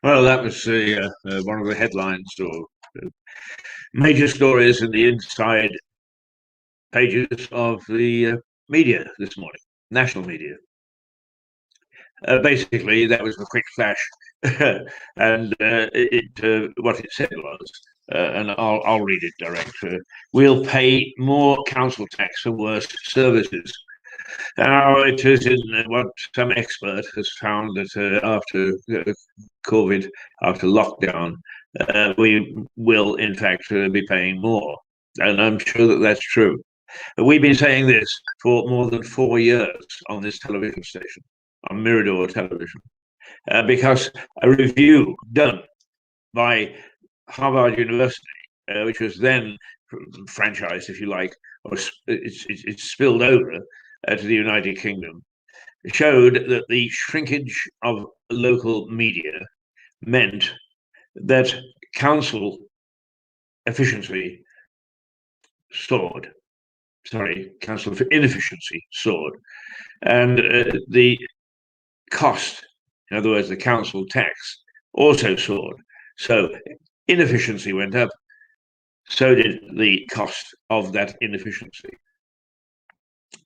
Well, that was one of the headlines or major stories in the inside pages of the media this morning, national media. Basically, that was a quick flash, and what it said was, and I'll read it direct. We'll pay more council tax for worse services. Now, it is in what some expert has found that after COVID, after lockdown, we will in fact be paying more. And I'm sure that that's true. We've been saying this for more than 4 years on this television station, on Mirador Television, because a review done by Harvard University, which was then franchised, if you like, or it's spilled over to the United Kingdom, showed that the shrinkage of local media meant that council efficiency soared. Sorry, council inefficiency soared. And the cost, in other words, the council tax, also soared. So inefficiency went up, so did the cost of that inefficiency.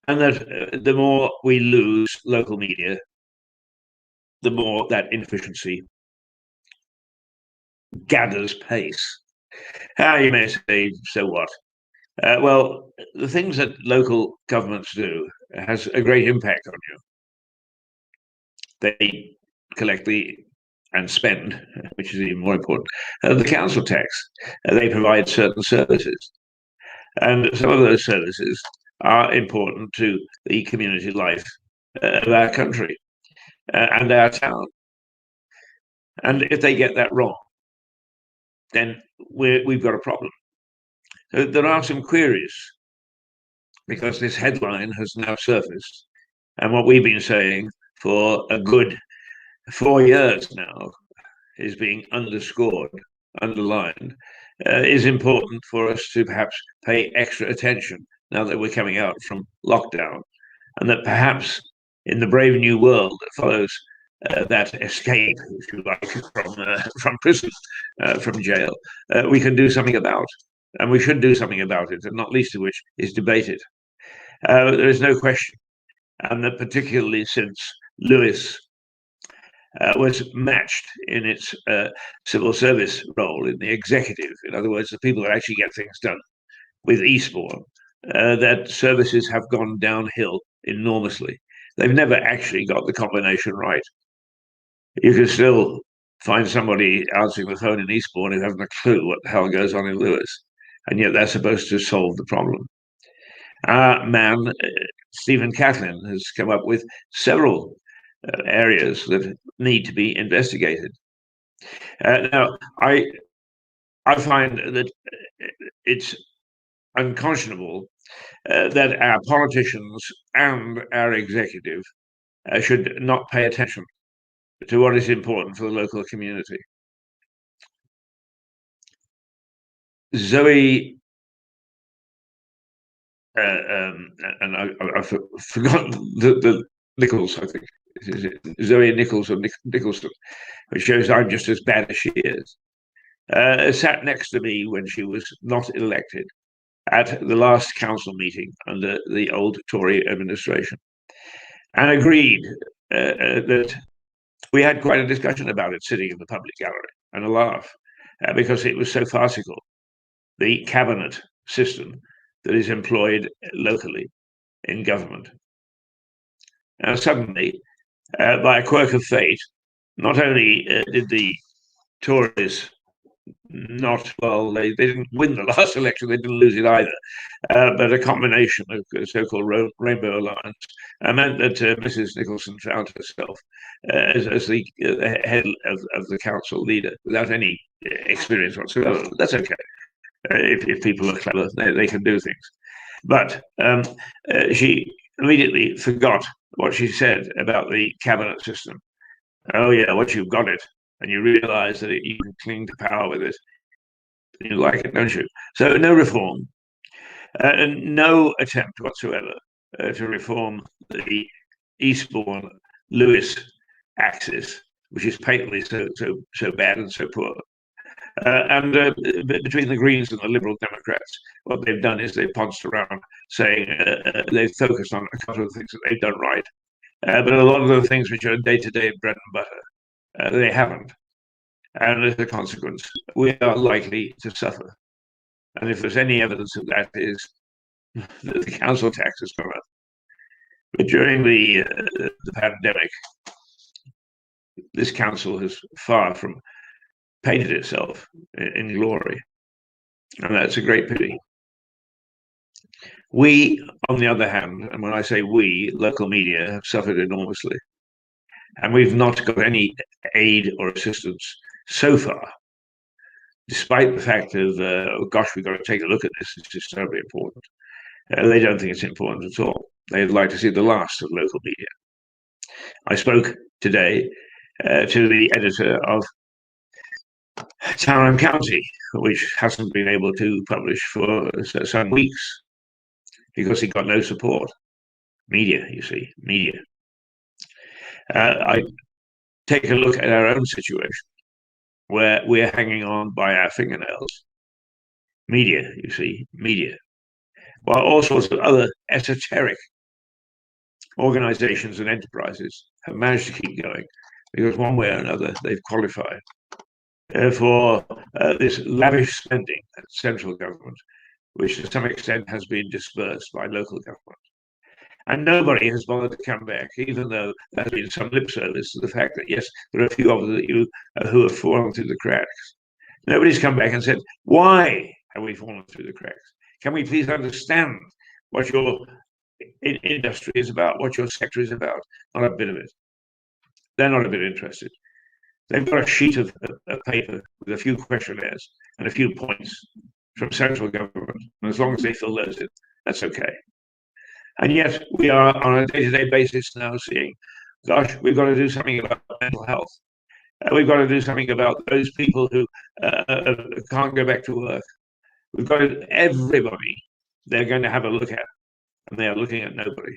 And that the more we lose local media, the more that inefficiency gathers pace. How you may say, so what? Well, the things that local governments do has a great impact on you. They collect and spend, which is even more important, the council tax. They provide certain services. And some of those services are important to the community life of our country and our town. And if they get that wrong, then we've got a problem. So there are some queries because this headline has now surfaced. And what we've been saying for a good 4 years now is being underscored, underlined, is important for us to perhaps pay extra attention now that we're coming out from lockdown, and that perhaps in the brave new world that follows that escape, if you like, from prison, from jail, we can do something about, and we should do something about it, and not least of which is debate it. There is no question, and that particularly since Lewis was matched in its civil service role in the executive, in other words, the people that actually get things done, with Eastbourne, that services have gone downhill enormously. They've never actually got the combination right. You can still find somebody answering the phone in Eastbourne who hasn't a clue what the hell goes on in Lewis, and yet they're supposed to solve the problem. Our man, Stephen Catlin, has come up with several areas that need to be investigated. Now, I find that it's unconscionable that our politicians and our executive should not pay attention to what is important for the local community. Zoe, and I forgot the Nichols, I think. Is it Zoe Nichols or Nicholson, which shows I'm just as bad as she is, sat next to me when she was not elected at the last council meeting under the old Tory administration, and agreed that we had quite a discussion about it sitting in the public gallery and a laugh because it was so farcical. The cabinet system that is employed locally in government. Now, suddenly, by a quirk of fate, not only did the Tories not, well, they didn't win the last election, they didn't lose it either, but a combination of so-called Rainbow Alliance meant that Mrs. Nicholson found herself as the head of the council leader without any experience whatsoever. That's okay. If people are clever, they can do things. But she immediately forgot what she said about the cabinet system. Oh yeah, once you've got it and you realise that you can cling to power with it, you like it, don't you? So no reform, and no attempt whatsoever to reform the Eastbourne Lewis axis which is patently so bad and so poor. And between the Greens and the Liberal Democrats, what they've done is they've pounced around saying they've focused on a couple of things that they've done right. But a lot of the things which are day-to-day bread and butter, they haven't. And as a consequence, we are likely to suffer. And if there's any evidence of that, is that the council tax has gone up. But during the pandemic, this council has far from painted itself in glory. And that's a great pity. We, on the other hand, and when I say we, local media have suffered enormously. And we've not got any aid or assistance so far, despite the fact of, oh gosh, we've got to take a look at this. This is terribly important. They don't think it's important at all. They'd like to see the last of local media. I spoke today to the editor of Town and County, which hasn't been able to publish for some weeks because he got no support. Media, you see, media. I take a look at our own situation, where we're hanging on by our fingernails. Media, you see, media. While all sorts of other esoteric organizations and enterprises have managed to keep going because one way or another they've qualified for this lavish spending at central government, which to some extent has been dispersed by local government. And nobody has bothered to come back, even though there has been some lip service to the fact that, yes, there are a few of you who have fallen through the cracks. Nobody's come back and said, why have we fallen through the cracks? Can we please understand what your industry is about, what your sector is about? Not a bit of it. They're not a bit interested. They've got a sheet of paper with a few questionnaires and a few points from central government. And as long as they fill those in, that's okay. And yet we are on a day-to-day basis now seeing, gosh, we've got to do something about mental health. We've got to do something about those people who can't go back to work. We've got everybody they're going to have a look at, and they are looking at nobody.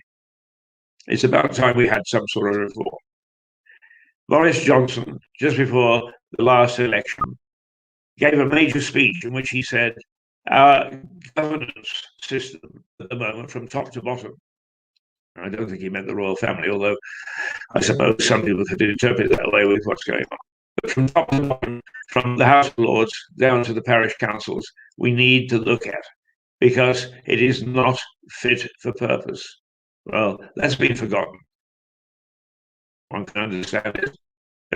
It's about time we had some sort of reform. Boris Johnson, just before the last election, gave a major speech in which he said, our governance system at the moment, from top to bottom, I don't think he meant the royal family, although I suppose some people could interpret that way with what's going on. But from top to bottom, from the House of Lords down to the parish councils, we need to look at, because it is not fit for purpose. Well, that's been forgotten. One can understand it.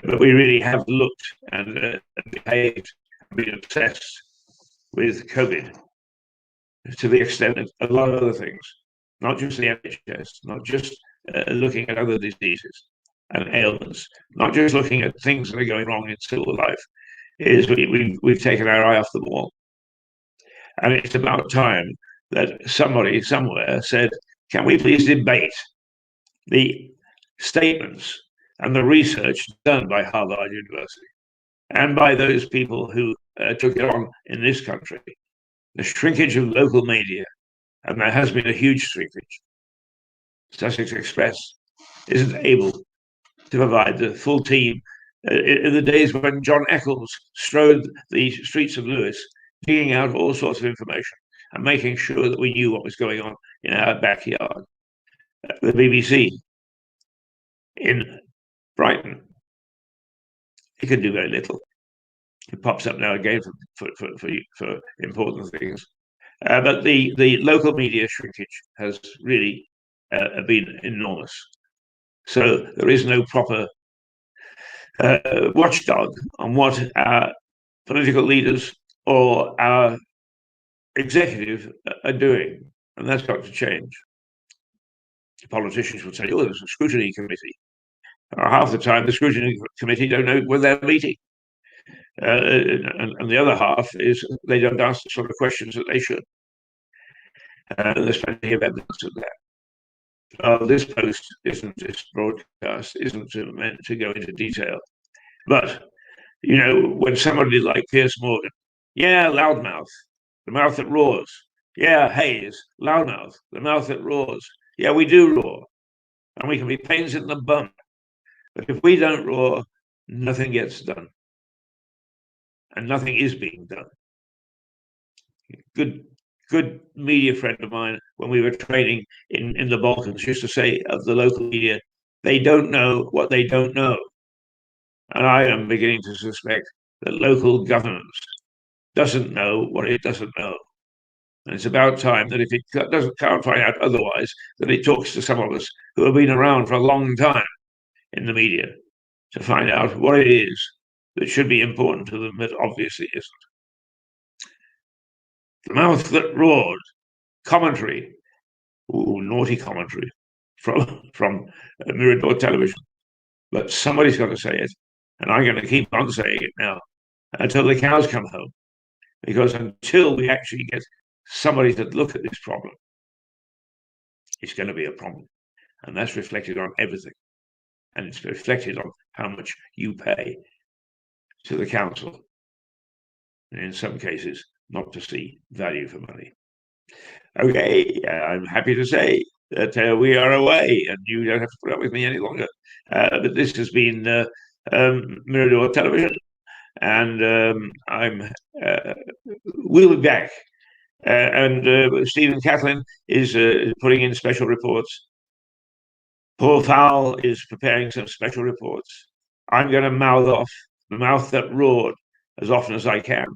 But we really have looked and behaved and been obsessed with COVID to the extent of a lot of other things, not just the NHS, not just looking at other diseases and ailments, not just looking at things that are going wrong in civil life, is we've taken our eye off the ball. And it's about time that somebody somewhere said, can we please debate the statements and the research done by Harvard University and by those people who took it on in this country, the shrinkage of local media, and there has been a huge shrinkage. Sussex Express isn't able to provide the full team. In the days when John Eccles strode the streets of Lewes, digging out all sorts of information and making sure that we knew what was going on in our backyard. The BBC in Brighton, it can do very little. It pops up now again for important things. But the local media shrinkage has really been enormous. So there is no proper watchdog on what our political leaders or our executive are doing, and that's got to change. The politicians will say, oh, there's a scrutiny committee. Half the time, the scrutiny committee don't know when they're meeting. And the other half is they don't ask the sort of questions that they should. There's plenty of evidence of that. This post this broadcast isn't meant to go into detail. But, you know, when somebody like Piers Morgan, yeah, loudmouth, the mouth that roars. Yeah, Hayes, loudmouth, the mouth that roars. Yeah, we do roar. And we can be pains in the bum. But if we don't roar, nothing gets done, and nothing is being done. Good media friend of mine, when we were training in the Balkans, used to say of the local media, they don't know what they don't know. And I am beginning to suspect that local governance doesn't know what it doesn't know. And it's about time that if it can't find out otherwise, that it talks to some of us who have been around for a long time in the media to find out what it is that should be important to them that obviously isn't. The mouth that roared, commentary, naughty commentary from Mirador Television. But somebody's got to say it, and I'm going to keep on saying it now until the cows come home, because until we actually get somebody to look at this problem, it's going to be a problem, and that's reflected on everything, and it's reflected on how much you pay to the council, and in some cases, not to see value for money. Okay, I'm happy to say that we are away, and you don't have to put up with me any longer. But this has been Mirador Television, and we'll be back. And Stephen Catlin is putting in special reports. Paul Fowle is preparing some special reports. I'm going to mouth off the mouth that roared as often as I can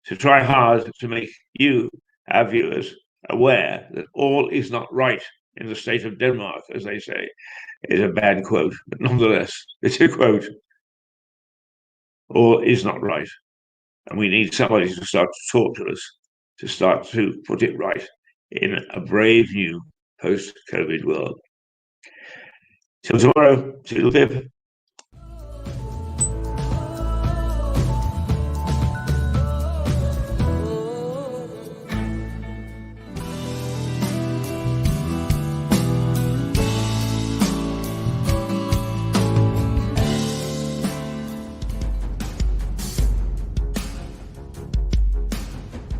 to try hard to make you, our viewers, aware that all is not right in the state of Denmark, as they say, is a bad quote, but nonetheless, it's a quote. All is not right. And we need somebody to start to talk to us, to start to put it right in a brave new post-COVID world. Till tomorrow, till Pip.